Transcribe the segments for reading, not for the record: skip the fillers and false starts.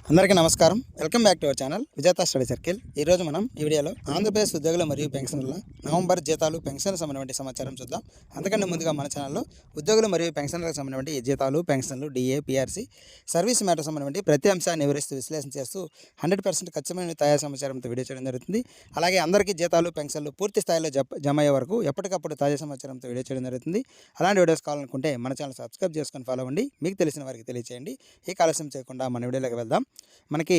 అందరికీ నమస్కారం. Welcome back to our channel విజేత స్టడీ సర్కిల్. ఈరోజు మనం ఈ వీడియోలో ఆంధ్రప్రదేశ్ ఉద్యోగులు మరియు పెన్షనర్ల నవంబర్ జీతాలు పెన్షన్ సంబంధించిన సమాచారం చూద్దాం. అంతకంటే ముందుగా మన ఛానల్లో ఉద్యోగులు మరియు పెన్షనర్లకు సంబంధించి జీతాలు, పెన్షన్లు, డిఏ, పిఆర్సీ, సర్వీస్ మ్యాటర్ సంబంధించి ప్రతి అంశాన్ని వివరిస్తూ విశ్లేషణ చేస్తూ 100% ఖచ్చితమైన తయారు సమాచారంతో వీడియో చేయడం జరుగుతుంది. అలాగే అందరికీ జీతాలు, పెన్షన్లు పూర్తి స్థాయిలో జమ అయ్యే వరకు ఎప్పటికప్పుడు తాజా సమాచారంతో వీడియో చేయడం జరుగుతుంది. అలాంటి వీడియోస్ కావాలనుకుంటే మన ఛానల్ సబ్స్క్రైబ్ చేసుకొని ఫాలో అవ్వండి. మీకు తెలిసిన వారికి తెలియచేయండి. ఈ ఆలస్యం చేయకుండా మన వీడియోలోకి వెళ్దాం. మనకి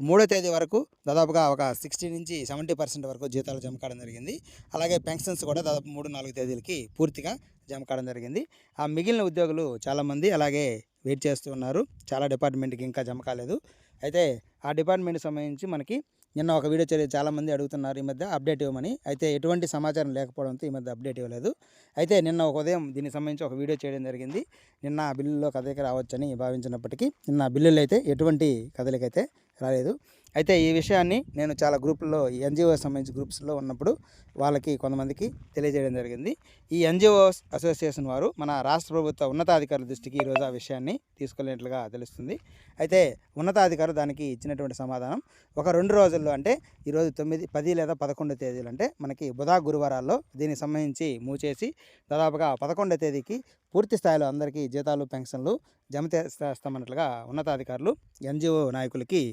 3వ తేదీ వరకు దాదాపుగా ఒక 60 నుంచి 70% వరకు జీతాలు జమ కావడం జరిగింది. అలాగే పెన్షన్స్ కూడా దాదాపు 3-4 తేదీలకి పూర్తిగా జమ కావడం జరిగింది. ఆ మిగిలిన ఉద్యోగులు చాలామంది అలాగే వెయిట్ చేస్తూ ఉన్నారు. చాలా డిపార్ట్మెంట్కి ఇంకా జమ కాలేదు. అయితే ఆ డిపార్ట్మెంట్కి సంబంధించి మనకి నిన్న ఒక వీడియో చాలామంది అడుగుతున్నారు ఈ మధ్య అప్డేట్ ఇవ్వమని. అయితే ఎటువంటి సమాచారం లేకపోవడంతో ఈ మధ్య అప్డేట్ ఇవ్వలేదు. అయితే నిన్న ఒక ఉదయం దీనికి సంబంధించి ఒక వీడియో చేయడం జరిగింది. నిన్న బిల్లులో కదలిక రావచ్చని భావించినప్పటికీ నిన్న బిల్లులు అయితే ఎటువంటి కదలికైతే రాలేదు. అయితే ఈ విషయాన్ని నేను చాలా గ్రూపుల్లో ఎన్జిఓ సంబంధించి గ్రూప్స్లో ఉన్నప్పుడు వాళ్ళకి కొంతమందికి తెలియజేయడం జరిగింది. ఈ ఎన్జిఓ అసోసియేషన్ వారు మన రాష్ట్ర ప్రభుత్వ ఉన్నతాధికారుల దృష్టికి ఈరోజు ఆ విషయాన్ని తీసుకెళ్ళినట్లుగా తెలుస్తుంది. అయితే ఉన్నతాధికారులు దానికి ఇచ్చినటువంటి సమాధానం ఒక 2 రోజుల్లో, అంటే ఈరోజు 9, 10 లేదా 11 తేదీలు, అంటే మనకి గురువారాల్లో దీనికి సంబంధించి మూవ్ చేసి దాదాపుగా 11వ తేదీకి పూర్తి స్థాయిలో అందరికీ జీతాలు, పెన్షన్లు జమ చేస్తామన్నట్లుగా ఉన్నతాధికారులు ఎన్జిఓ నాయకులకి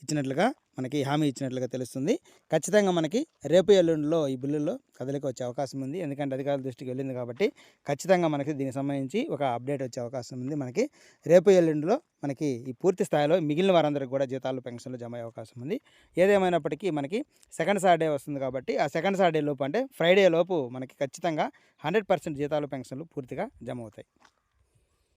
ఇచ్చినట్లుగా మనకి హామీ ఇచ్చినట్లుగా తెలుస్తుంది. ఖచ్చితంగా మనకి రేపు ఎల్లుండిలో ఈ బిల్లుల్లో కదలిక వచ్చే అవకాశం ఉంది. ఎందుకంటే అధికారుల దృష్టికి వెళ్ళింది కాబట్టి ఖచ్చితంగా మనకి దీనికి సంబంధించి ఒక అప్డేట్ వచ్చే అవకాశం ఉంది. మనకి రేపు ఎల్లుండిలో మనకి ఈ పూర్తి స్థాయిలో మిగిలిన వారందరికీ కూడా జీతాలు, పెన్షన్లు జమ అయ్యే అవకాశం ఉంది. ఏదేమైనప్పటికీ మనకి సెకండ్ సాటర్డే వస్తుంది కాబట్టి ఆ సెకండ్ సాటర్డే లోపు, అంటే ఫ్రైడే లోపు మనకి ఖచ్చితంగా 100% జీతాలు, పెన్షన్లు పూర్తిగా జమ అవుతాయి.